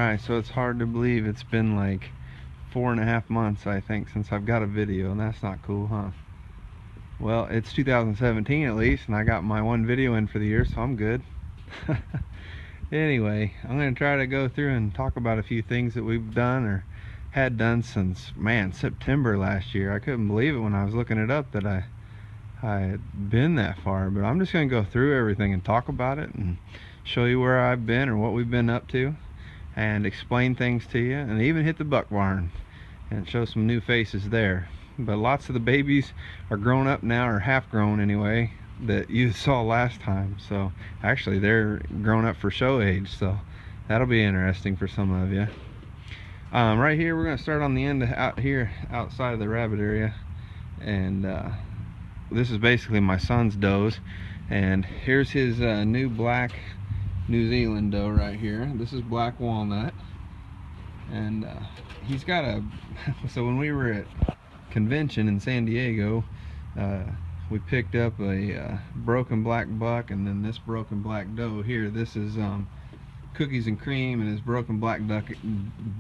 Alright, so it's hard to believe it's been like 4.5 months, I think, since I've got a video, and that's not cool, huh? Well, it's 2017 at least, and I got my one video in for the year, so I'm good. Anyway, I'm going to try to go through and talk about a few things that we've done or had done since, man, September last year. I couldn't believe it when I was looking it up that I had been that far, but I'm just going to go through everything and talk about it and show you where I've been or what we've been up to and explain things to you, and even hit the buck barn and show some new faces there. But lots of the babies are grown up now, or half grown anyway, that you saw last time. So actually they're grown up for show age, so that'll be interesting for some of you. Right here we're going to start on the end out here outside of the rabbit area, and this is basically my son's does, and here's his new black New Zealand doe right here. This is black walnut, and he's got a so when we were at convention in San Diego, we picked up a broken black buck, and then this broken black doe here. This is cookies and cream, and his broken black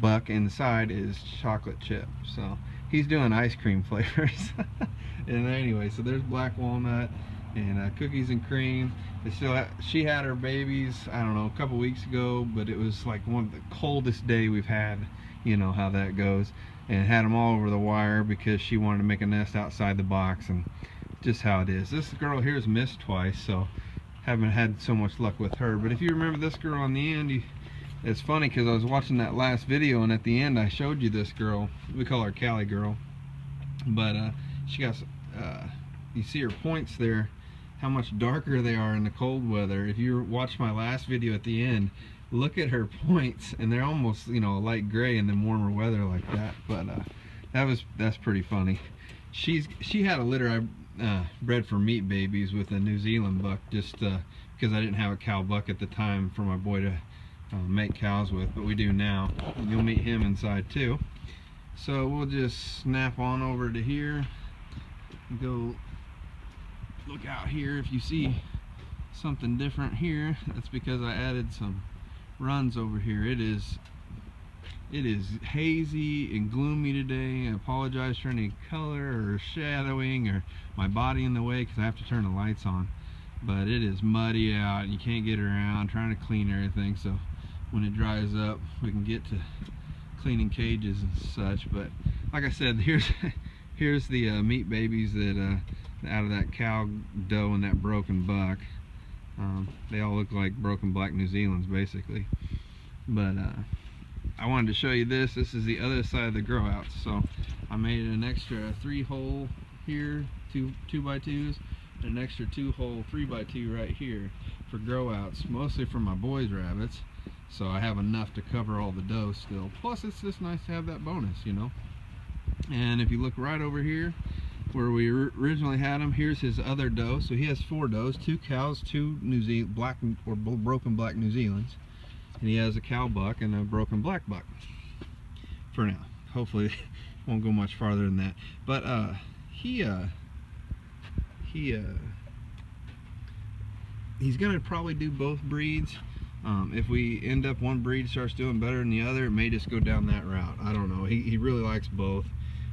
buck inside is chocolate chip. So he's doing ice cream flavors. And anyway, so there's black walnut and cookies and cream. She had her babies, I don't know, a couple weeks ago, but it was like one of the coldest day we've had. You know how that goes. And had them all over the wire because she wanted to make a nest outside the box, and just how it is. This girl here has missed twice, so haven't had so much luck with her. But if you remember this girl on the end, it's funny because I was watching that last video, and at the end I showed you this girl. We call her Cali girl, but she got you see her points there, how much darker they are in the cold weather. If you watch my last video at the end, look at her points, and they're almost, you know, light gray in the warmer weather like that. But that's pretty funny. She had a litter I bred for meat babies with a New Zealand buck, just because I didn't have a cow buck at the time for my boy to make cows with, but we do now. And you'll meet him inside too. So we'll just snap on over to here and go look out here. If you see something different here, that's because I added some runs over here. It is hazy and gloomy today. I apologize for any color or shadowing or my body in the way because I have to turn the lights on, but it is muddy out and you can't get around trying to clean everything. So when it dries up, we can get to cleaning cages and such. But like I said, here's the meat babies that out of that cow doe and that broken buck. They all look like broken black New Zealands basically. But I wanted to show you this. This is the other side of the grow outs. So I made an extra 3-hole here, 2x2s, and an extra 2-hole 3x2 right here for grow outs, mostly for my boys' rabbits. So I have enough to cover all the does still. Plus it's just nice to have that bonus, you know. And if you look right over here where we originally had him, here's his other doe. So he has 4 does, 2 cows, 2 black or broken black New Zealands, and he has a cow buck and a broken black buck for now. Hopefully won't go much farther than that. But he's gonna probably do both breeds. If we end up one breed starts doing better than the other, it may just go down that route. I don't know. He really likes both.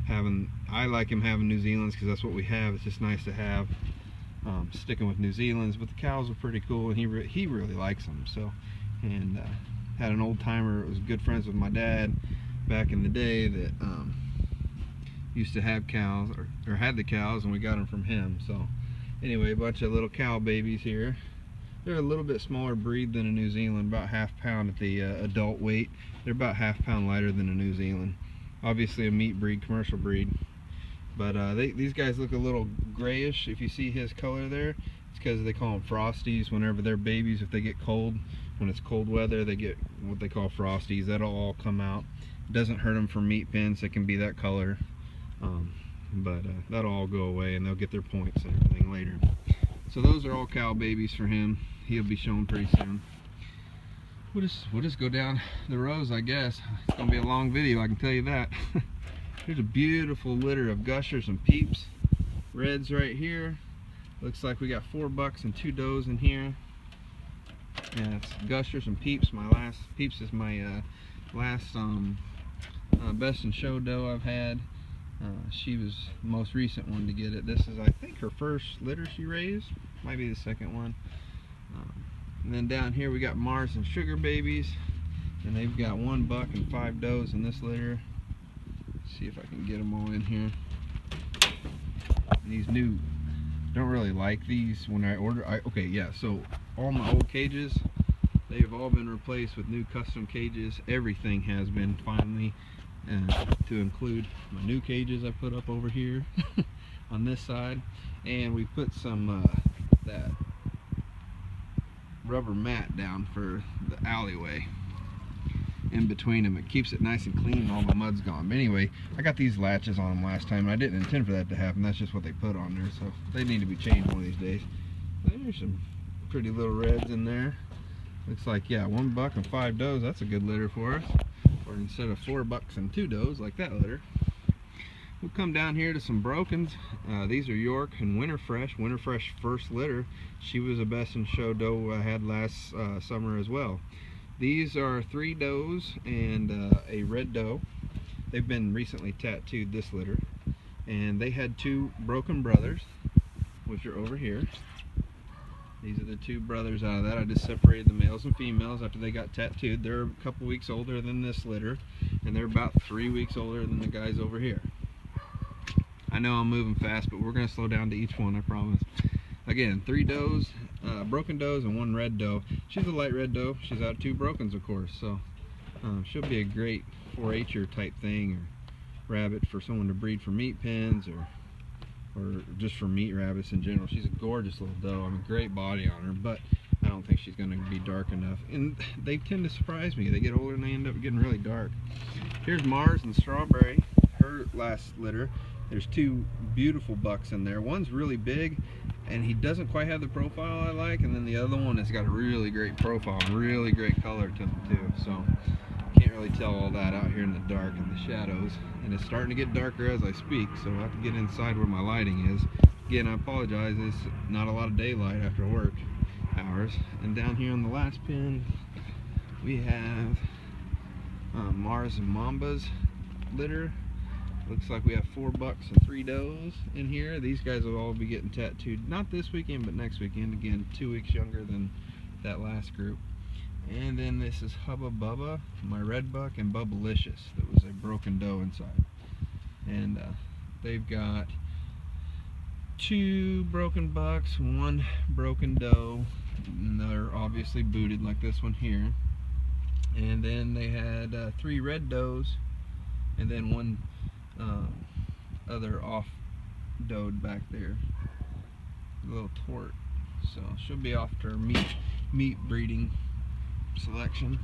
I like him having New Zealands because that's what we have. It's just nice to have sticking with New Zealands, but the cows are pretty cool, and he really likes them. So, and had an old timer that was good friends with my dad back in the day that used to have cows, or had the cows, and we got them from him. So anyway, a bunch of little cow babies here. They're a little bit smaller breed than a New Zealand, about ½ pound at the adult weight. They're about ½ pound lighter than a New Zealand. Obviously a meat breed, commercial breed. But these guys look a little grayish. If you see his color there, it's because they call them frosties. Whenever they're babies, if they get cold, when it's cold weather, they get what they call frosties. That'll all come out. It doesn't hurt them for meat pens. It can be that color. But that'll all go away, and they'll get their points and everything later. So those are all cow babies for him. He'll be shown pretty soon. We'll just go down the rows, I guess. It's gonna be a long video, I can tell you that. Here's a beautiful litter of gushers and peeps. Reds right here. Looks like we got 4 bucks and 2 does in here. And it's gushers and peeps. My last peeps is my last best in show doe I've had. She was the most recent one to get it. This is, I think, her first litter she raised. Might be the second one. And then down here we got Mars and Sugar babies, and they've got 1 buck and 5 does in this litter. Let's see if I can get them all in here. These new, don't really like these when I order. Okay, yeah, so all my old cages, they've all been replaced with new custom cages. Everything has been finally, to include my new cages I put up over here on this side, and we put some that rubber mat down for the alleyway in between them. It keeps it nice and clean, all the mud's gone. But anyway, I got these latches on them last time, and I didn't intend for that to happen. That's just what they put on there, so they need to be changed one of these days. There's some pretty little reds in there. Looks like, yeah, 1 buck and 5 does. That's a good litter for us. Or instead of 4 bucks and 2 does like that litter. We'll come down here to some brokens. These are York and Winterfresh. Winterfresh first litter. She was a best in show doe I had last summer as well. These are 3 does and a red doe. They've been recently tattooed, this litter. And they had 2 broken brothers, which are over here. These are the 2 brothers out of that. I just separated the males and females after they got tattooed. They're a couple weeks older than this litter, and they're about 3 weeks older than the guys over here. I know I'm moving fast, but we're going to slow down to each one, I promise. Again, 3 does, broken does, and 1 red doe. She's a light red doe. She's out of 2 brokens, of course, so she'll be a great 4-H'er type thing, or rabbit for someone to breed for meat pens, or just for meat rabbits in general. She's a gorgeous little doe. I mean, great body on her, but I don't think she's going to be dark enough. And they tend to surprise me. They get older and they end up getting really dark. Here's Mars and Strawberry, her last litter. There's 2 beautiful bucks in there. One's really big, and he doesn't quite have the profile I like, and then the other one has got a really great profile, really great color to him too. So can't really tell all that out here in the dark and the shadows, and it's starting to get darker as I speak, so I have to get inside where my lighting is. Again, I apologize, it's not a lot of daylight after work hours. And down here on the last pin we have Mars and Mamba's litter. Looks like we have 4 bucks and 3 does in here. These guys will all be getting tattooed, not this weekend, but next weekend. Again, 2 weeks younger than that last group. And then this is Hubba Bubba, my red buck, and Bubbalicious. That was a broken doe inside. And they've got 2 broken bucks, 1 broken doe, and they're obviously booted like this one here. And then they had 3 red does, and then 1 other off doed back there, a little tort. So she'll be off to her meat breeding selection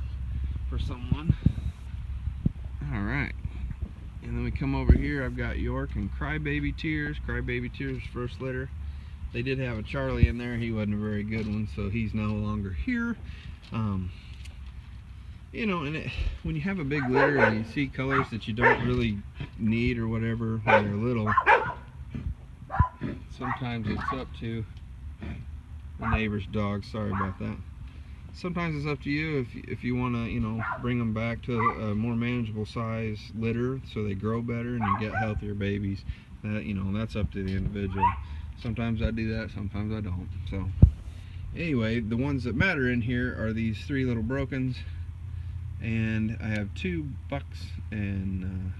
for someone. Alright, and then we come over here. I've got York and Crybaby Tears. Crybaby Tears first litter. They did have a Charlie in there. He wasn't a very good one, so he's no longer here. You know, and when you have a big litter and you see colors that you don't really need or whatever when you're little, sometimes it's up to the neighbor's dog. Sorry about that. Sometimes it's up to you if you want to, you know, bring them back to a more manageable size litter so they grow better and you get healthier babies. That, you know, that's up to the individual. Sometimes I do that, sometimes I don't. So anyway, the ones that matter in here are these 3 little brokens. And I have 2 bucks and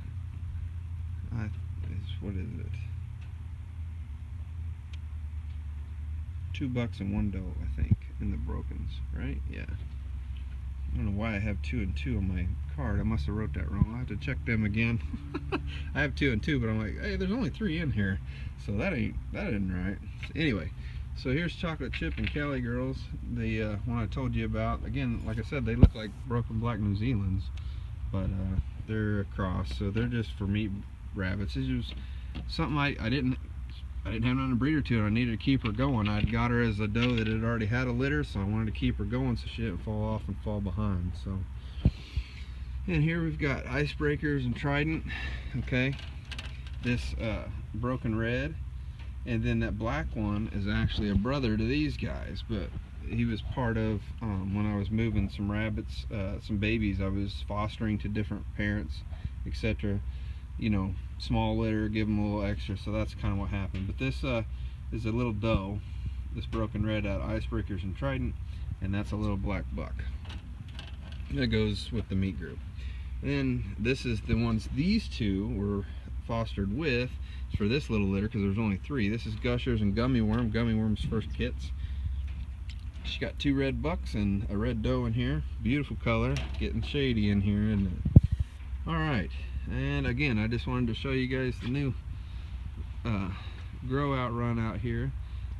what is it? 2 bucks and 1 doe, I think, in the brokens, right? Yeah. I don't know why I have 2 and 2 on my card. I must have wrote that wrong. I'll have to check them again. I have 2 and 2, but I'm like, hey, there's only 3 in here, so that isn't right. Anyway. So here's Chocolate Chip and Cali Girls, the one I told you about. Again, like I said, they look like broken black New Zealands, but they're a cross, so they're just for meat rabbits. This was something I didn't have nothing to breed her to, and I needed to keep her going. I'd got her as a doe that had already had a litter, so I wanted to keep her going so she didn't fall off and fall behind. So, and here we've got Icebreakers and Trident. Okay, this broken red. And then that black one is actually a brother to these guys, but he was part of when I was moving some rabbits, some babies. I was fostering to different parents, etc. You know, small litter, give them a little extra. So that's kind of what happened. But this is a little doe, this broken red out of Icebreakers and Trident, and that's a little black buck. That goes with the meat group. And then this is the ones these two were fostered with for this little litter, because there's only 3. This is Gushers and Gummy Worm, Gummy Worm's first kits. She got 2 red bucks and a red doe in here. Beautiful color, getting shady in here, isn't it? Alright, and again, I just wanted to show you guys the new grow out run out here.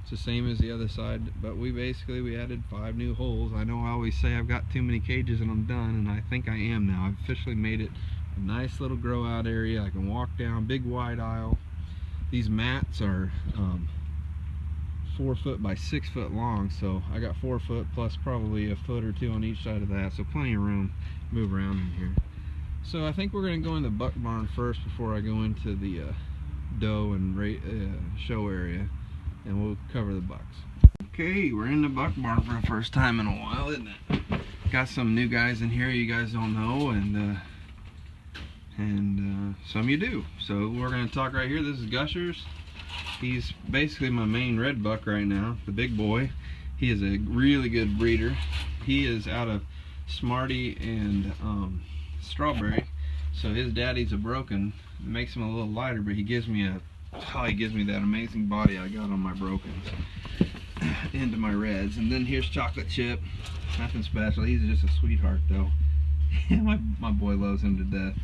It's the same as the other side, but we added 5 new holes. I know I always say I've got too many cages and I'm done, and I think I am now. I've officially made it a nice little grow out area. I can walk down, big wide aisle. These mats are 4 foot by 6 foot long, so I got 4 foot plus probably a foot or 2 on each side of that, so plenty of room to move around in here. So I think we're going to go in the buck barn first before I go into the doe and show area, and we'll cover the bucks. Okay, we're in the buck barn for the first time in a while, isn't it? Got some new guys in here you guys don't know, and some you do. So we're going to talk right here. This is Gushers. He's basically my main red buck right now, the big boy. He is a really good breeder. He is out of Smarty and Strawberry, so his daddy's a broken. It makes him a little lighter, but he gives me that amazing body I got on my brokens into my reds. And then here's Chocolate Chip. Nothing special. He's just a sweetheart though. my boy loves him to death.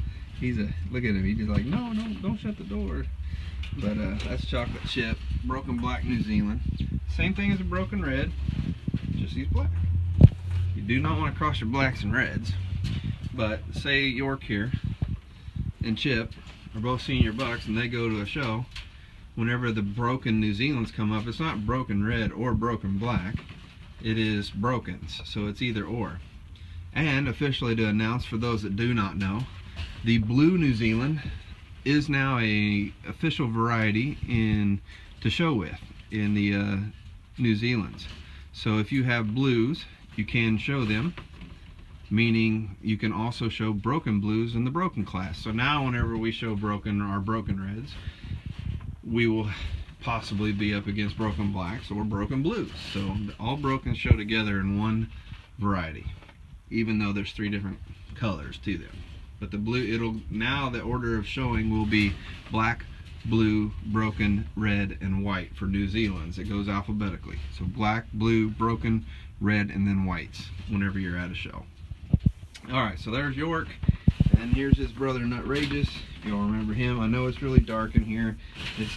Look at him. He's just like, no, don't shut the door. But that's Chocolate Chip, broken black New Zealand. Same thing as a broken red, just he's black. You do not want to cross your blacks and reds. But say York here and Chip are both senior bucks and they go to a show. Whenever the broken New Zealands come up, it's not broken red or broken black. It is brokens, so it's either or. And officially to announce for those that do not know, the blue New Zealand is now a official variety to show with in the New Zealands. So if you have blues, you can show them, meaning you can also show broken blues in the broken class. So now whenever we show broken reds, we will possibly be up against broken blacks or broken blues. So all broken show together in one variety, even though there's 3 different colors to them. But the blue, now the order of showing will be black, blue, broken, red, and white for New Zealand's. It goes alphabetically. So black, blue, broken, red, and then whites whenever you're at a show. Alright, so there's York, and here's his brother Nutrageous. If y'all remember him. I know it's really dark in here. It's,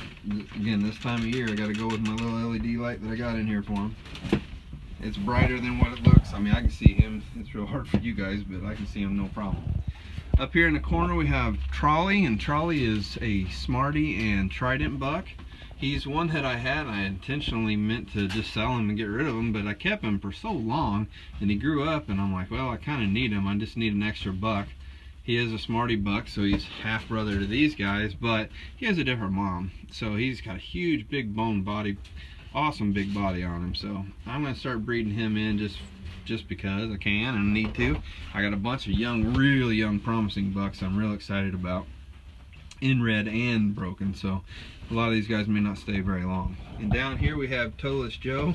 again, this time of year I got to go with my little LED light that I got in here for him. It's brighter than what it looks. I mean, I can see him. It's real hard for you guys, but I can see him no problem. Up here in the corner we have Trolley, and Trolley is a Smarty and Trident buck. He's one that I had. I intentionally meant to just sell him and get rid of him, but I kept him for so long, and he grew up, and I'm like, well, I kind of need him. I just need an extra buck. He is a Smarty buck, so he's half brother to these guys, but he has a different mom. So he's got a huge, big bone body, awesome big body on him. So I'm going to start breeding him in just because I can and need to. I got a bunch of young, really young, promising bucks I'm real excited about in red and broken, so a lot of these guys may not stay very long. And down here we have Toeless Joe,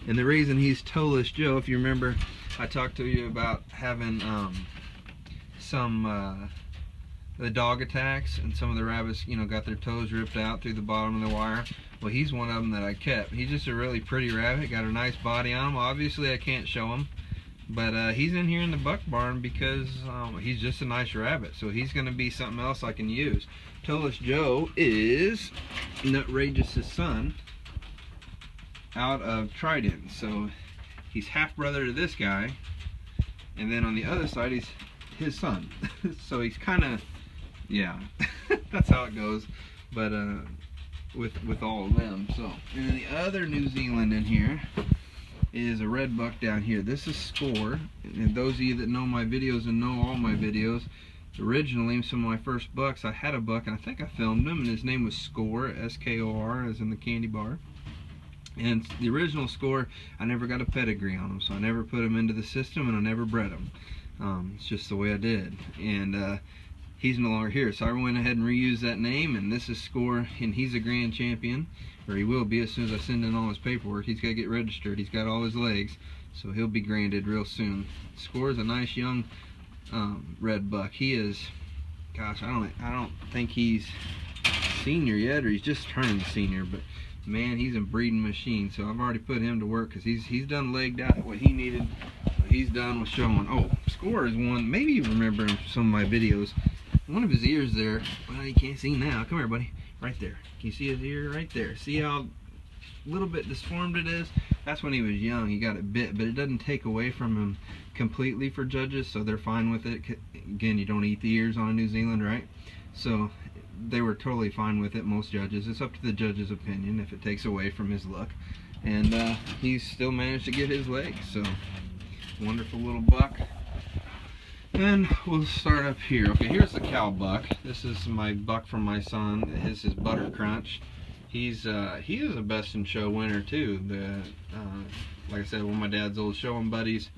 and the reason he's Toeless Joe, if you remember, I talked to you about having the dog attacks, and some of the rabbits, you know, got their toes ripped out through the bottom of the wire. Well, he's one of them that I kept. He's just a really pretty rabbit, got a nice body on him. Obviously I can't show him, but he's in here in the buck barn because he's just a nice rabbit, so he's going to be something else I can use. Toeless Joe is Nutrageous' son out of Trident, so he's half brother to this guy, and then on the other side he's his son. So he's kind of, yeah, that's how it goes. But with all of them. So, and then the other New Zealand in here is a red buck down here. This is Score, and those of you that know my videos and know all my videos, originally some of my first bucks, I had a buck and I think I filmed him, and his name was Score, S-K-O-R, as in the candy bar. And the original score, I never got a pedigree on him, so I never put him into the system, and I never bred him. It's just the way I did. And he's no longer here, so I went ahead and reused that name, and this is Score, and he's a grand champion, or he will be as soon as I send in all his paperwork. He's got to get registered. He's got all his legs, so he'll be granted real soon. Score is a nice young red buck. He is, gosh, I don't think he's senior yet, or he's just turning senior, but man, he's a breeding machine. So I've already put him to work because he's done legged out what he needed. What he's done with showing. Oh, Score is one. Maybe you remember him from some of my videos. One of his ears there. Well, you can't see now. Come here, buddy. Right there. Can you see his ear right there? See how little bit disformed it is? That's when he was young. He got it bit, but it doesn't take away from him completely for judges, so they're fine with it. Again, you don't eat the ears on a New Zealand, right? So they were totally fine with it, most judges. It's up to the judge's opinion if it takes away from his look. And he's still managed to get his legs, so wonderful little buck. And we'll start up here. Okay, here's the cow buck. This is my buck from my son. This is Butter Crunch. He is a best in show winner too. Like I said, one of my dad's old showing buddies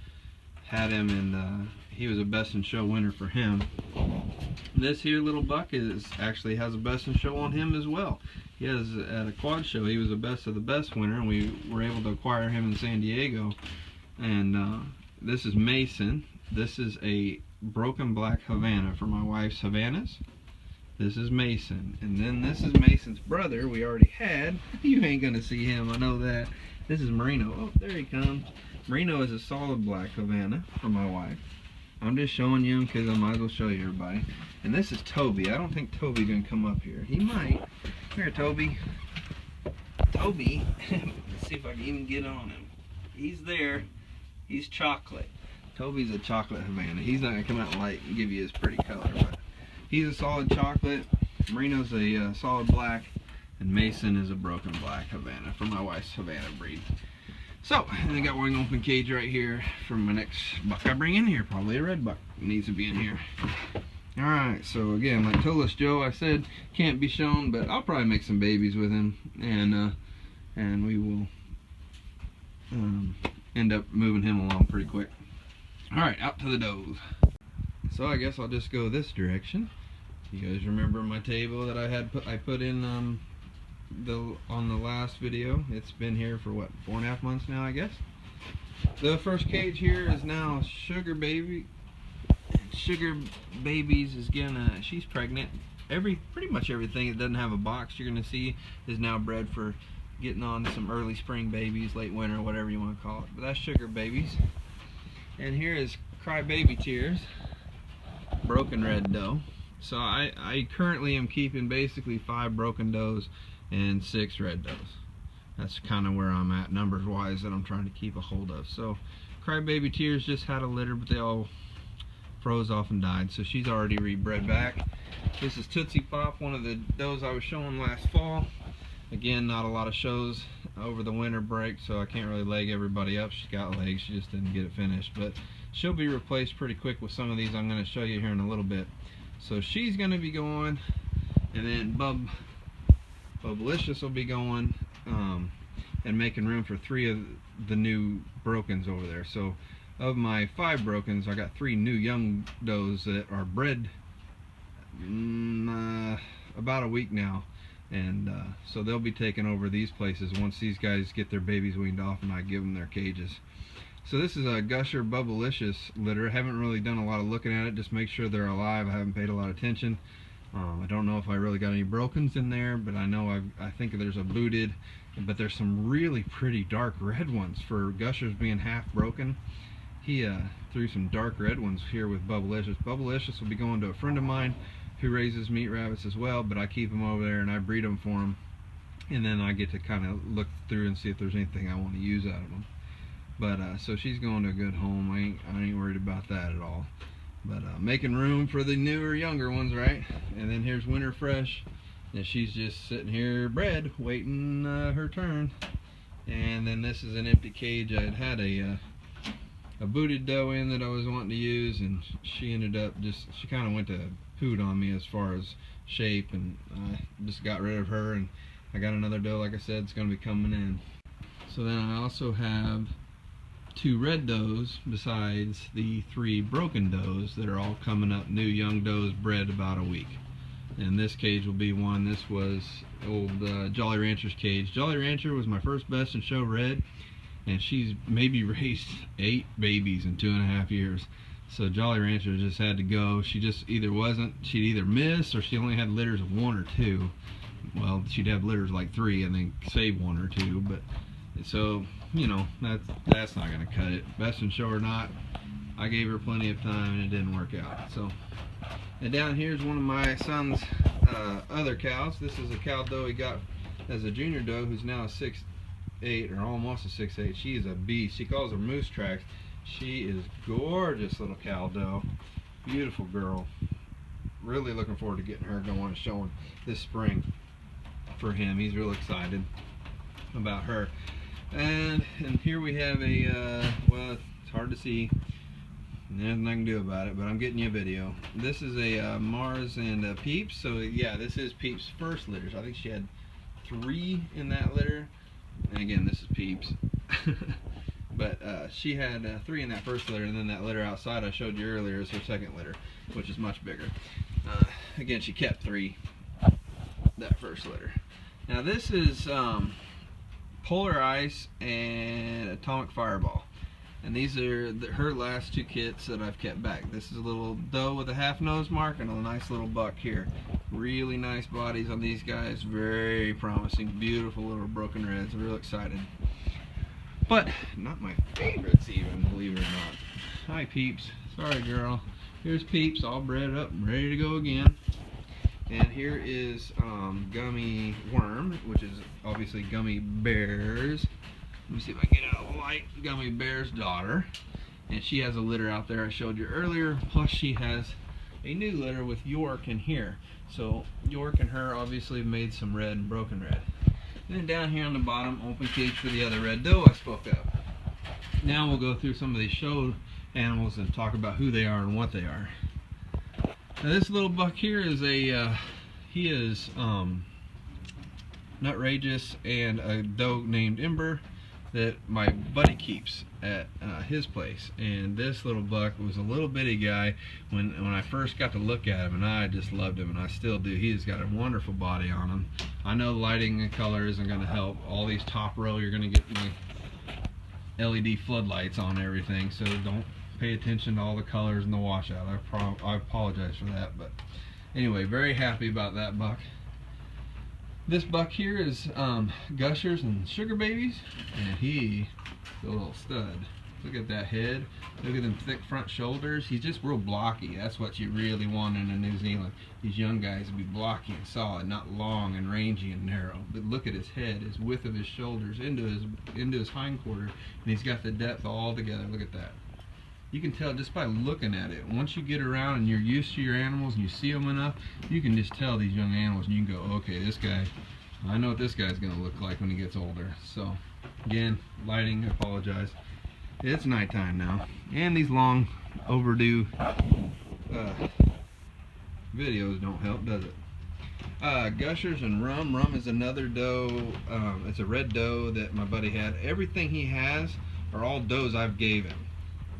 had him, and he was a best in show winner for him. This here little buck actually has a best in show on him as well. He has, at a quad show, he was a best of the best winner, and we were able to acquire him in San Diego. And this is Mason. This is a broken black Havana for my wife's Havanas. This is Mason, and then this is Mason's brother we already had. You ain't gonna see him, I know that. This is Merino. Oh, there he comes. Merino is a solid black Havana for my wife. I'm just showing you him because I might as well show you everybody. And this is Toby. I don't think Toby's gonna come up here. He might. Here, Toby. Toby. Let's see if I can even get on him. He's there. He's chocolate. Toby's a chocolate Havana. He's not gonna come out and light and give you his pretty color, but he's a solid chocolate. Merino's a solid black, and Mason is a broken black Havana for my wife's Havana breed. So, and I got one open cage right here for my next buck I bring in here. Probably a red buck needs to be in here. Alright, so again, like Toeless Joe, I said can't be shown, but I'll probably make some babies with him, and we will end up moving him along pretty quick. Alright, out to the does. So I guess I'll just go this direction. You guys remember my table that I put in on the last video? It's been here for what, 4.5 months now, I guess. The first cage here is now Sugar Baby. Sugar Babies is she's pregnant. Pretty much everything that doesn't have a box you're gonna see is now bred for getting on some early spring babies, late winter, whatever you want to call it. But that's Sugar Babies. And here is Cry Baby Tears, broken red doe. So I currently am keeping basically 5 broken does and 6 red does. That's kind of where I'm at numbers wise that I'm trying to keep a hold of. So Cry Baby Tears just had a litter, but they all froze off and died, so she's already rebred back. This is Tootsie Pop, one of the does I was showing last fall. Again, not a lot of shows over the winter break, so I can't really leg everybody up. She's got legs, she just didn't get it finished, but she'll be replaced pretty quick with some of these I'm going to show you here in a little bit. So she's going to be going, and then Bubblicious will be going, and making room for 3 of the new brokens over there. So of my 5 brokens, I got 3 new young does that are bred about a week now, and so they'll be taking over these places once these guys get their babies weaned off and I give them their cages. So this is a Gusher Bubblicious litter. I haven't really done a lot of looking at it, just make sure they're alive. I haven't paid a lot of attention. I don't know if I really got any brokens in there, but I know I think there's a booted, but there's some really pretty dark red ones for Gushers being half broken. He threw some dark red ones here with Bubblicious. Bubblicious will be going to a friend of mine who raises meat rabbits as well, but I keep them over there and I breed them for him, and then I get to kind of look through and see if there's anything I want to use out of them. But so she's going to a good home. I ain't worried about that at all. But making room for the newer, younger ones, right? And then here's Winter Fresh, and she's just sitting here bred, waiting her turn. And then this is an empty cage. I had a booted doe in that I was wanting to use, and she ended up she kind of went to poot on me as far as shape, and I just got rid of her, and I got another doe, like I said, it's going to be coming in. So then I also have 2 red does besides the 3 broken does that are all coming up, new young does bred about a week. And this cage will be one. This was old Jolly Rancher's cage. Jolly Rancher was my first Best in Show red, and she's maybe raised 8 babies in 2.5 years. So Jolly Rancher just had to go. She just she'd either miss, or she only had litters of 1 or 2. Well, she'd have litters like 3 and then save 1 or 2, but so, you know, that's not gonna cut it. Best in Show or not, I gave her plenty of time and it didn't work out. So, and down here is one of my son's other cows. This is a cow doe he got as a junior doe, who's now a 6'8", or almost a 6'8". She is a beast. She calls her Moose Tracks. She is gorgeous little cow doe. Beautiful girl. Really looking forward to getting her going and showing this spring for him. He's real excited about her. And here we have a, well, it's hard to see. There's nothing I can do about it, but I'm getting you a video. This is a Mars and Peeps. So yeah, this is Peeps' first litters. I think she had 3 in that litter. And again, this is Peeps. But she had 3 in that first litter, and then that litter outside I showed you earlier is her second litter, which is much bigger. Again, she kept 3 that first litter. Now this is Polar Ice and Atomic Fireball, and these are her last 2 kits that I've kept back. This is a little doe with a half nose mark and a nice little buck here. Really nice bodies on these guys, very promising, beautiful little broken reds. I'm real excited, but not my favorites even, believe it or not. Hi Peeps. Sorry girl. Here's Peeps all bred up and ready to go again. And here is Gummy Worm, which is obviously Gummy Bear's. Let me see if I can get out of the light. Gummy Bear's daughter. And she has a litter out there I showed you earlier. Plus she has a new litter with York in here. So York and her obviously made some red and broken red. And then down here on the bottom, open cage for the other red doe I spoke of. Now we'll go through some of these show animals and talk about who they are and what they are. Now this little buck here is he is Nutrageous and a doe named Ember that my buddy keeps at his place. And this little buck was a little bitty guy when I first got to look at him, and I just loved him, and I still do. He's got a wonderful body on him. I know lighting and color isn't going to help. All these top row, you're going to get my LED floodlights on everything, so don't pay attention to all the colors and the washout. I apologize for that, but anyway, very happy about that buck. This buck here is Gushers and Sugar Babies, and he's a little stud. Look at that head. Look at them thick front shoulders. He's just real blocky. That's what you really want in New Zealand. These young guys to be blocky and solid, not long and rangy and narrow. But look at his head, his width of his shoulders into his hindquarter, and he's got the depth all together. Look at that. You can tell just by looking at it. Once you get around and you're used to your animals and you see them enough, you can just tell these young animals, and you can go, okay, this guy, I know what this guy's going to look like when he gets older. So, again, lighting, I apologize. It's nighttime now. And these long overdue videos don't help, does it? Gushers and Rum. Rum is another doe. It's a red doe that my buddy had. Everything he has are all does I've gave him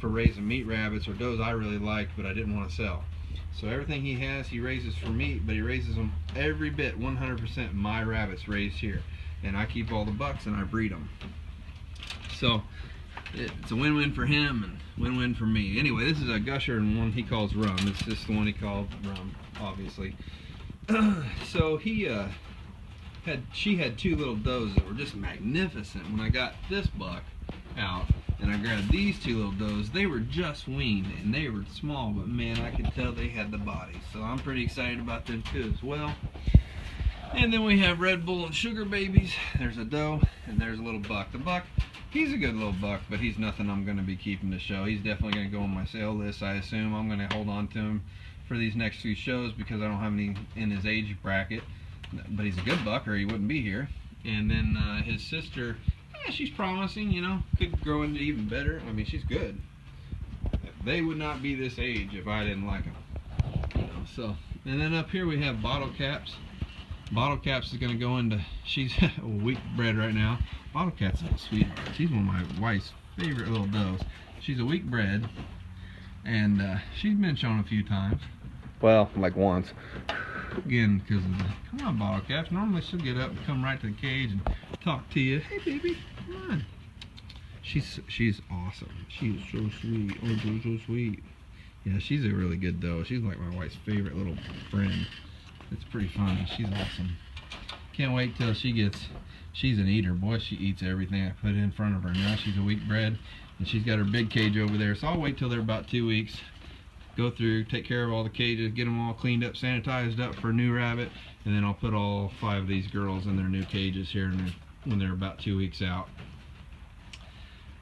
for raising meat rabbits, or does I really liked but I didn't want to sell. So everything he has, he raises for meat, but he raises them every bit 100% my rabbits raised here, and I keep all the bucks and I breed them. So it's a win-win for him and win-win for me. Anyway, this is a Gusher and one he calls Rum. It's just the one he called Rum, obviously. So she had 2 little does that were just magnificent. When I got this buck out and I grabbed these 2 little does, they were just weaned and they were small, but man, I could tell they had the body. So I'm pretty excited about them too as well. And then we have Red Bull and Sugar Babies. There's a doe and there's a little buck. The buck, he's a good little buck, but he's nothing I'm going to be keeping to show. He's definitely going to go on my sale list, I assume. I'm going to hold on to him for these next few shows because I don't have any in his age bracket. But he's a good buck or he wouldn't be here. And then his sister, she's promising, you know, could grow into even better. I mean, she's good. They would not be this age if I didn't like them. You know, so, and then up here we have bottle caps. Bottle Caps is going to go into, she's a week bred right now. Bottle Cap's a little sweetheart. She's one of my wife's favorite little does. She's a week bred, and she's been shown a few times. Well, like once. Again, because of the, come on, Bottle Caps. Normally she'll get up and come right to the cage and talk to you. Hey, baby, come on. She's awesome. She is so sweet. Oh, so sweet. Yeah, she's a really good doe. She's like my wife's favorite little friend. It's pretty funny. She's awesome. Can't wait till she gets, she's an eater. Boy, she eats everything I put in front of her. Now she's a week bred, and she's got her big cage over there. So I'll wait till they're about 2 weeks. Go through, take care of all the cages, get them all cleaned up, sanitized up for a new rabbit, and then I'll put all 5 of these girls in their new cages here when they're about 2 weeks out.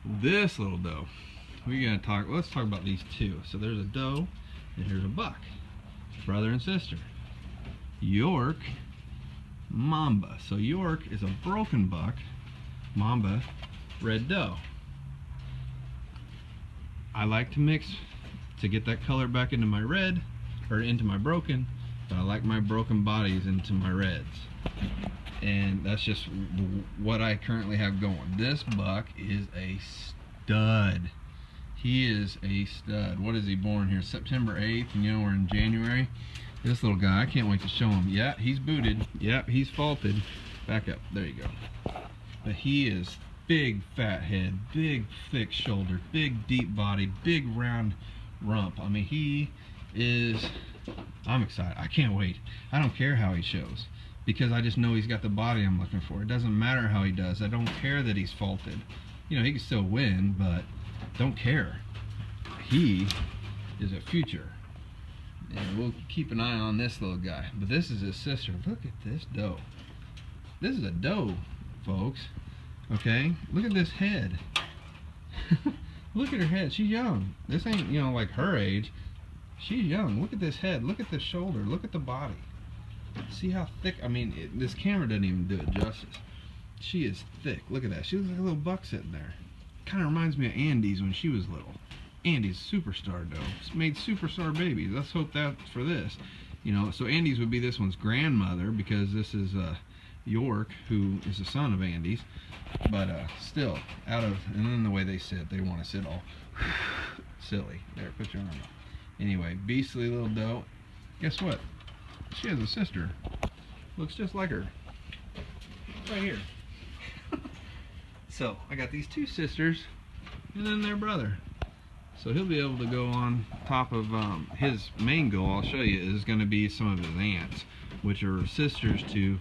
This little doe, let's talk about these two. So there's a doe, and here's a buck, brother and sister. York, Mamba. So York is a broken buck, Mamba, red doe. I like to mix to get that color back into my red, or into my broken, but I like my broken bodies into my reds. And that's just what I currently have going. This buck is a stud. He is a stud. What is he born here? September 8th, and you know we're in January. This little guy, I can't wait to show him. Yeah, he's booted. Yeah, he's faulted. Back up. There you go. But he is big fat head, big thick shoulder, big deep body, big round rump. I mean, he is, I'm excited. I can't wait. I don't care how he shows, because I just know he's got the body I'm looking for. It doesn't matter how he does. I don't care that he's faulted. You know, he can still win, but don't care. He is a future. And we'll keep an eye on this little guy. But this is his sister. Look at this doe. This is a doe, folks. Okay? Look at this head. Look at her head. She's young. This ain't, you know, like her age. She's young. Look at this head. Look at the shoulder. Look at the body. See how thick? I mean, this camera doesn't even do it justice. She is thick. Look at that. She looks like a little buck sitting there. Kind of reminds me of Andy's when she was little. Andy's superstar doe. It's made superstar babies. Let's hope that's for this. You know, so Andy's would be this one's grandmother, because this is York, who is the son of Andy's. But still, out of, and then the way they sit, they want to sit all silly. There, put your arm up. Anyway, beastly little doe. Guess what? She has a sister. Looks just like her. Right here. So, I got these two sisters, and then their brother. So he'll be able to go on top of his main goal, I'll show you, is going to be some of his aunts, which are sisters to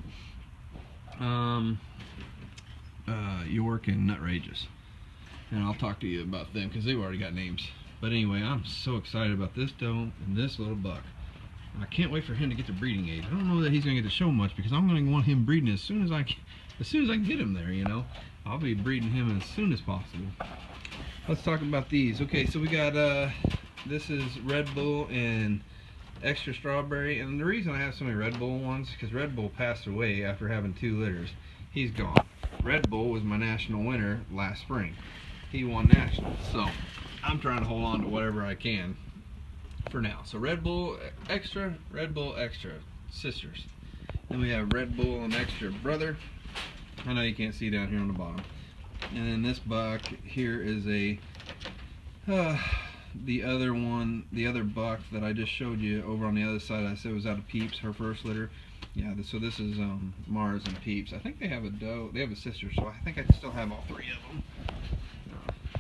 York and Nutrageous. And I'll talk to you about them, because they've already got names. But anyway, I'm so excited about this doe and this little buck. I can't wait for him to get to breeding age. I don't know that he's going to get to show much, because I'm going to want him breeding as soon as I can get him there, you know. I'll be breeding him as soon as possible. Let's talk about these. Okay, so we got, this is Red Bull and Extra Strawberry. And the reason I have so many Red Bull ones, because Red Bull passed away after having 2 litters. He's gone. Red Bull was my national winner last spring. He won nationals. So I'm trying to hold on to whatever I can for now. So Red Bull Extra, sisters. Then we have Red Bull and Extra brother. I know you can't see down here on the bottom. And then this buck here is a the other buck that I just showed you over on the other side. I said was out of Peeps, her first litter. Yeah, so this is Mars and Peeps. I think they have a doe. They have a sister, so I think I still have all 3 of them.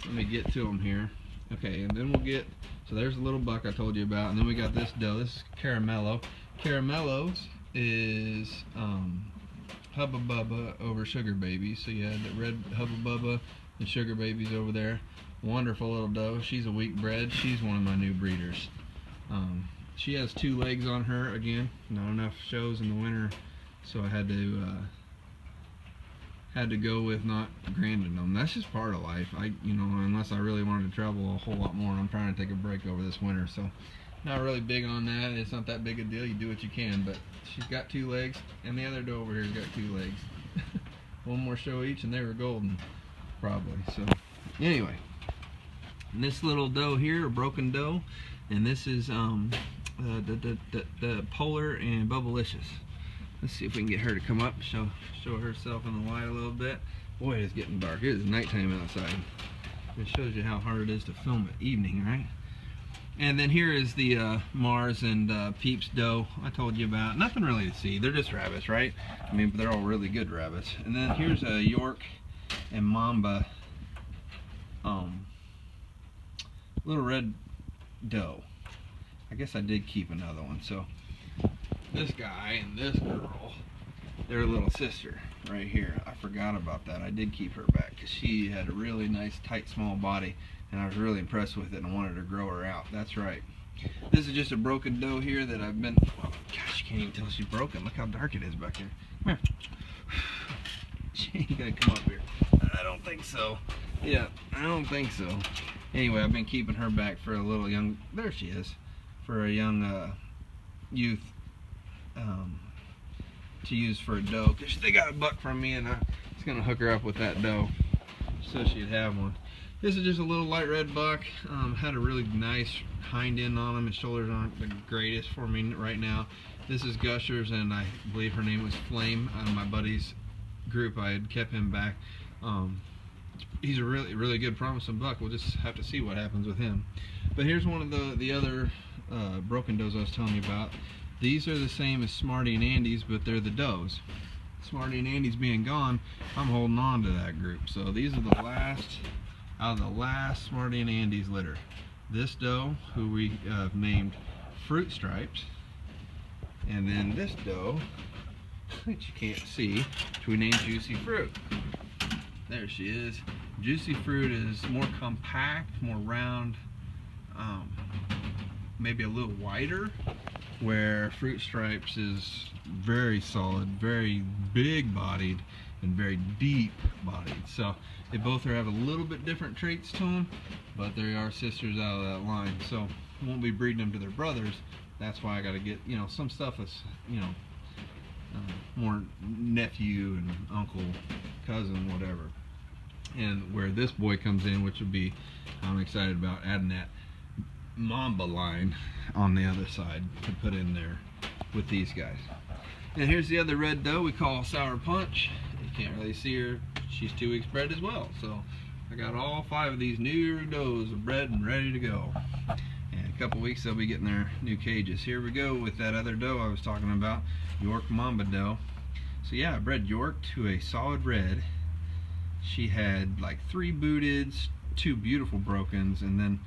Let me get to them here. Okay, and then we'll get, so there's the little buck I told you about, and then we got this doe. This is Caramello. Caramellos is Hubba Bubba over Sugar Baby. So you had the red Hubba Bubba and Sugar Babies over there. Wonderful little doe. She's a week bred. She's one of my new breeders. She has 2 legs on her again. Not enough shows in the winter, so I had to go with not granding them. That's just part of life. You know, unless I really wanted to travel a whole lot more, and I'm trying to take a break over this winter, so not really big on that. It's not that big a deal. You do what you can, but she's got 2 legs, and the other doe over here's got 2 legs. One more show each, and they were golden, probably. So anyway, and this little doe here, a broken doe, and this is the Polar and Bubblicious. Let's see if we can get her to come up, show herself in the light a little bit. Boy, it's getting dark. It is nighttime outside. It shows you how hard it is to film at evening, right? And then here is the Mars and Peeps doe I told you about. Nothing really to see. They're just rabbits, right? I mean, but they're all really good rabbits. And then here's a York and Mamba little red doe. I guess I did keep another one. So this guy and this girl, they're a little sister right here. I forgot about that. I did keep her back because she had a really nice, tight, small body, and I was really impressed with it and wanted to grow her out. That's right. This is just a broken doe here that I've been, oh gosh, you can't even tell she's broken. Look how dark it is back here. Come here. She ain't gonna come up here. I don't think so. Yeah, I don't think so. Anyway, I've been keeping her back for a little young, there she is, for a young youth to use for a doe, because they got a buck from me, and I was gonna hook her up with that doe so she'd have one. This is just a little light red buck. Had a really nice hind end on him. His shoulders aren't the greatest for me right now. This is Gushers, and I believe her name was Flame. On my buddy's group, I had kept him back. He's a really good promising buck. We'll just have to see what happens with him. But here's one of the other broken does I was telling you about. These are the same as Smarty and Andy's, but they're the does. Smarty and Andy's being gone, I'm holding on to that group. So these are the last out of the last Smarty and Andy's litter. This doe, who we named Fruit Stripes, and then this doe, which you can't see, which we named Juicy Fruit. There she is. Juicy Fruit is more compact, more round, maybe a little wider, where Fruit Stripes is very solid, very big bodied, and very deep bodied. So they both have a little bit different traits to them, but they are sisters out of that line. So I won't be breeding them to their brothers. That's why I got to get, you know, some stuff is, you know, more nephew and uncle, cousin, whatever. And where this boy comes in, which would be, I'm excited about adding that Mamba line on the other side to put in there with these guys. And here's the other red doe we call Sour Punch. You can't really see her. She's 2 weeks bred as well. So I got all 5 of these new does bred and ready to go. And a couple weeks they'll be getting their new cages. Here we go with that other doe I was talking about, York Mamba doe. So yeah, I bred York to a solid red. She had like 3 booteds, 2 beautiful brokens, and then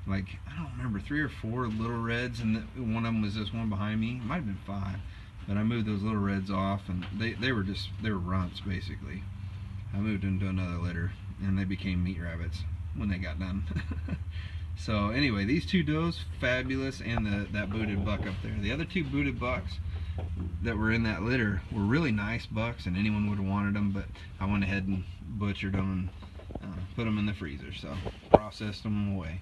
like, I don't remember, 3 or 4 little reds, and one of them was this one behind me. It might have been 5, but I moved those little reds off, and they were runts basically. I moved them to another litter, and they became meat rabbits when they got done. So anyway, these 2 does, fabulous, and that booted buck up there. The other 2 booted bucks that were in that litter were really nice bucks, and anyone would have wanted them, but I went ahead and butchered them and put them in the freezer, so processed them away.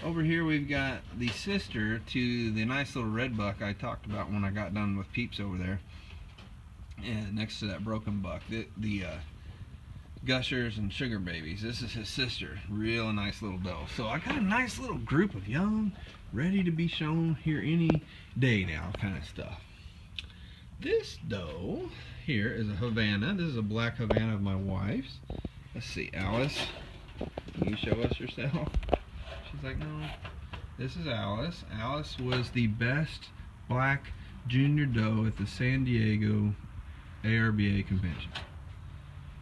Over here we've got the sister to the nice little red buck I talked about when I got done with Peeps over there, and next to that broken buck, the Gushers and Sugar Babies. This is his sister, real nice little doe. So I got a nice little group of young, ready to be shown here any day now kind of stuff. This doe here is a Havana. This is a black Havana of my wife's. Let's see, Alice, can you show us yourself? She's like, no. This is Alice. Alice was the best black junior doe at the San Diego ARBA convention.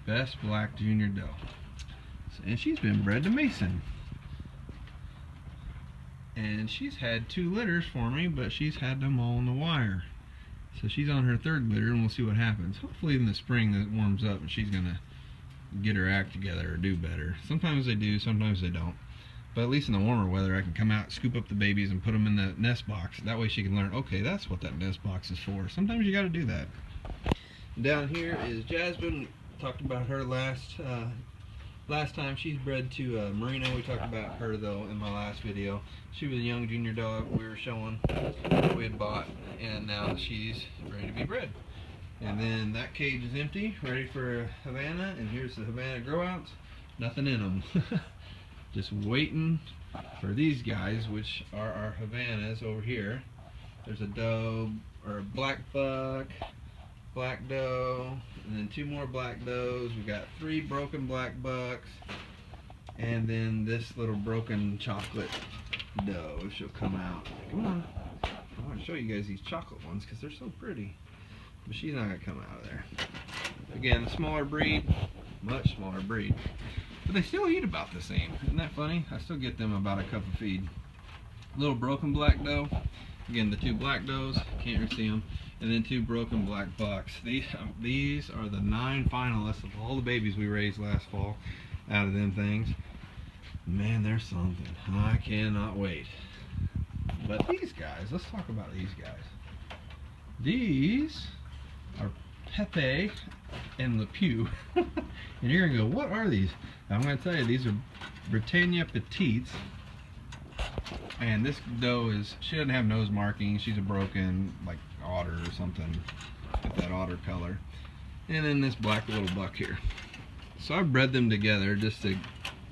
Best black junior doe. And she's been bred to Mason. And she's had 2 litters for me, but she's had them all on the wire. So she's on her 3rd litter, and we'll see what happens. Hopefully in the spring that warms up and she's gonna get her act together or do better. Sometimes they do, sometimes they don't. But at least in the warmer weather I can come out, scoop up the babies, and put them in the nest box. That way she can learn, okay, that's what that nest box is for. Sometimes you gotta do that. Down here is Jasmine. Talked about her last time. She's bred to Merino. We talked about her though in my last video. She was a young junior dog we were showing that we had bought, and now she's ready to be bred. And then that cage is empty, ready for Havana, and here's the Havana growouts. Nothing in them. Just waiting for these guys, which are our Havanas over here. There's a doe, or a black buck, black doe, and then 2 more black does. We got 3 broken black bucks, and then this little broken chocolate doe. She'll come out. Come on. I want to show you guys these chocolate ones because they're so pretty. But she's not going to come out of there. Again, the smaller breed, much smaller breed. But they still eat about the same. Isn't that funny? I still get them about a cup of feed. Little broken black doe. Again, the 2 black does. Can't really see them. And then 2 broken black bucks. These are the 9 finalists of all the babies we raised last fall out of them things. Man, they're something. I cannot wait. But these guys, let's talk about these guys. These are Pepe and Le Pew. And you're going to go, what are these? I'm going to tell you, these are Britannia Petites. And this doe she doesn't have nose markings. She's a broken, like, otter or something. Got that otter color. And then this black little buck here. So I bred them together just to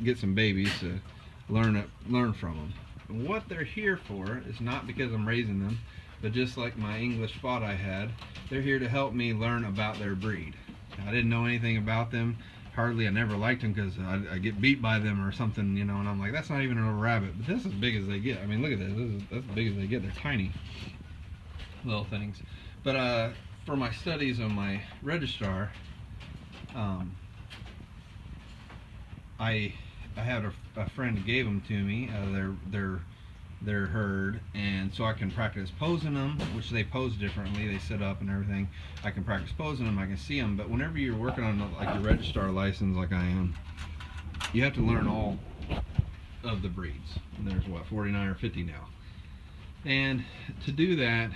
get some babies to learn from them. And what they're here for is not because I'm raising them, but just like my English spot I had, they're here to help me learn about their breed. I didn't know anything about them. Hardly, I never liked them because I get beat by them or something, you know, and I'm like, that's not even a rabbit. But this is as big as they get. I mean, look at this. That's as big as they get. They're tiny little things. But for my studies on my registrar, I had a friend who gave them to me, their herd, and so I can practice posing them, which they pose differently. They sit up and everything. I can practice posing them. I can see them. But whenever you're working on like your registrar license, like I am, you have to learn all of the breeds. And there's what, 49 or 50 now. And to do that,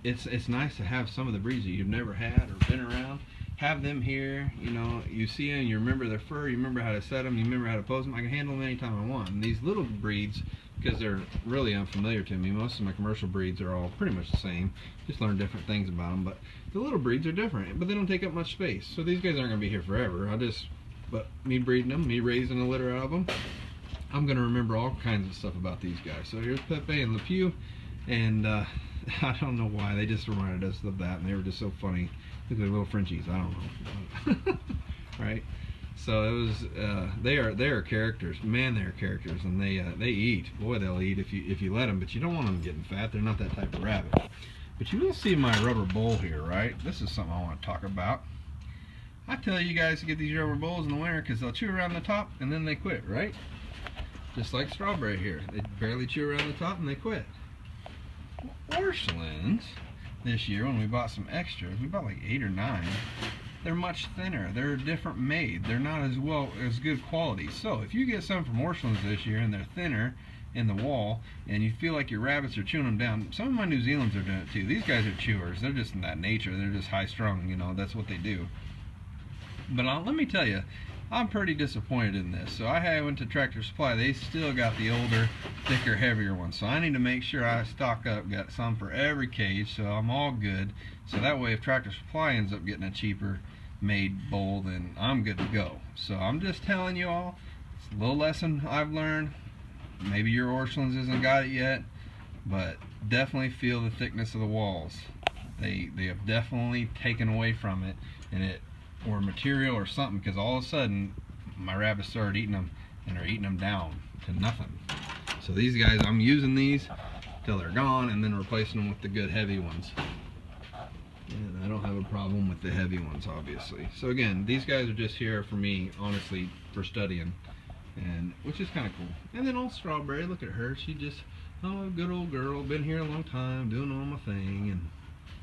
it's nice to have some of the breeds that you've never had or been around. Have them here, you know, you see them, you remember their fur, you remember how to set them, you remember how to pose them. I can handle them anytime I want. And these little breeds, because they're really unfamiliar to me, most of my commercial breeds are all pretty much the same, just learn different things about them. But the little breeds are different, but they don't take up much space. So these guys aren't going to be here forever. But me breeding them, me raising a litter out of them, I'm going to remember all kinds of stuff about these guys. So here's Pepe and Le Pew, and I don't know why, they just reminded us of that, and they were just so funny. Look at their little Frenchies, I don't know. Right? So it was, they are characters. Man, they're characters, and they eat. Boy, they'll eat if you let them, but you don't want them getting fat. They're not that type of rabbit. But you will see my rubber bowl here, right? This is something I want to talk about. I tell you guys to get these rubber bowls in the winter because they'll chew around the top and then they quit, right? Just like strawberry here. They barely chew around the top and they quit. Orchelins, this year when we bought some extras, we bought like 8 or 9. They're much thinner. They're different made. They're not as good quality. So if you get some from Orchelins this year and they're thinner in the wall and you feel like your rabbits are chewing them down, some of my New Zealand's are doing it too. These guys are chewers. They're just in that nature. They're just high strung, you know, that's what they do. But let me tell you, I'm pretty disappointed in this. So I went to Tractor Supply. They still got the older, thicker, heavier ones. So I need to make sure I stock up, got some for every cage, so I'm all good. So that way if Tractor Supply ends up getting a cheaper made bowl, then I'm good to go. So I'm just telling you all, it's a little lesson I've learned. Maybe your Orchelins hasn't got it yet, but definitely feel the thickness of the walls. They have definitely taken away from it, and or material or something, because all of a sudden my rabbits started eating them and are eating them down to nothing. So these guys, I'm using these till they're gone and then replacing them with the good heavy ones. And I don't have a problem with the heavy ones, obviously. So again, these guys are just here for me, honestly, for studying, and which is kind of cool. And then old Strawberry, look at her. She just, oh, good old girl, been here a long time, doing all my thing, and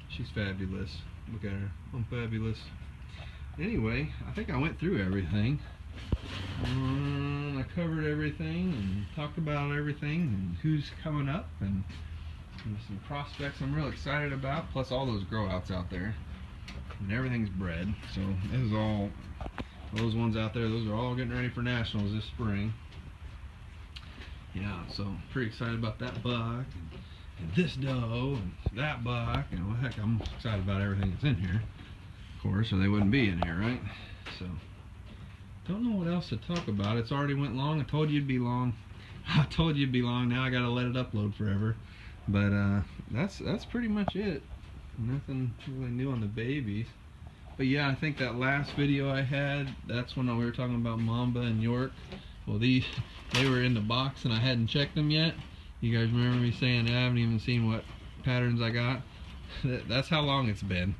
she's fabulous. Look at her, I'm fabulous. Anyway, I think I went through everything. I covered everything and talked about everything and who's coming up and some prospects I'm real excited about, plus all those grow outs out there. And everything's bred. So this is all, those ones out there, those are all getting ready for nationals this spring. Yeah, so pretty excited about that buck and this doe and that buck, and well, heck, I'm excited about everything that's in here. Of course, or they wouldn't be in here, right? So, don't know what else to talk about. It's already went long. I told you it'd be long. I told you it'd be long. Now I gotta let it upload forever. But that's pretty much it. Nothing really new on the babies. But yeah, I think that last video I had, that's when we were talking about Mamba and York. Well, they were in the box and I hadn't checked them yet. You guys remember me saying I haven't even seen what patterns I got? That's how long it's been.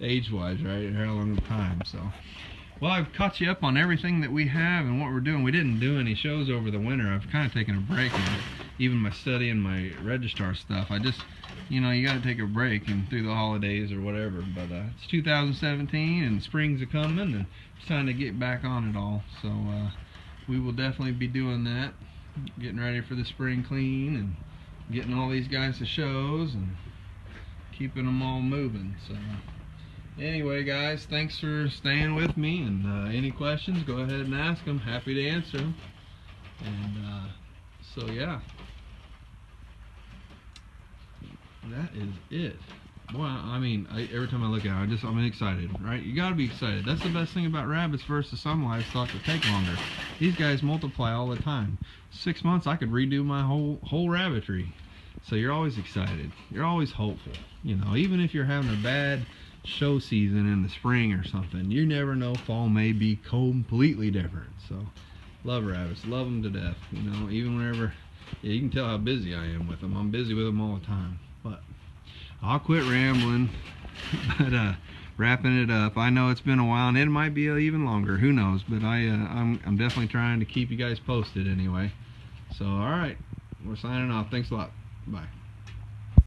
Age-wise, right? How long the time, so. Well, I've caught you up on everything that we have and what we're doing. We didn't do any shows over the winter. I've kind of taken a break in even my study and my registrar stuff. I just, you know, you got to take a break and through the holidays or whatever. But it's 2017 and spring's a-coming and it's time to get back on it all. So we will definitely be doing that. Getting ready for the spring clean and getting all these guys to shows and keeping them all moving. So anyway, guys, thanks for staying with me, and any questions, go ahead and ask them. Happy to answer them. And so yeah, that is it. Boy, I mean, every time I look at it, I'm excited, right? You gotta be excited. That's the best thing about rabbits versus some livestock that take longer. These guys multiply all the time. 6 months, I could redo my whole rabbitry. So you're always excited. You're always hopeful. You know, even if you're having a bad show season in the spring or something, you never know, fall may be completely different. So love rabbits, love them to death. You know, even whenever, yeah, you can tell how busy I am with them. I'm busy with them all the time. But I'll quit rambling. But wrapping it up, I know it's been a while and it might be even longer, who knows, but I'm definitely trying to keep you guys posted anyway. So all right, we're signing off. Thanks a lot. Bye.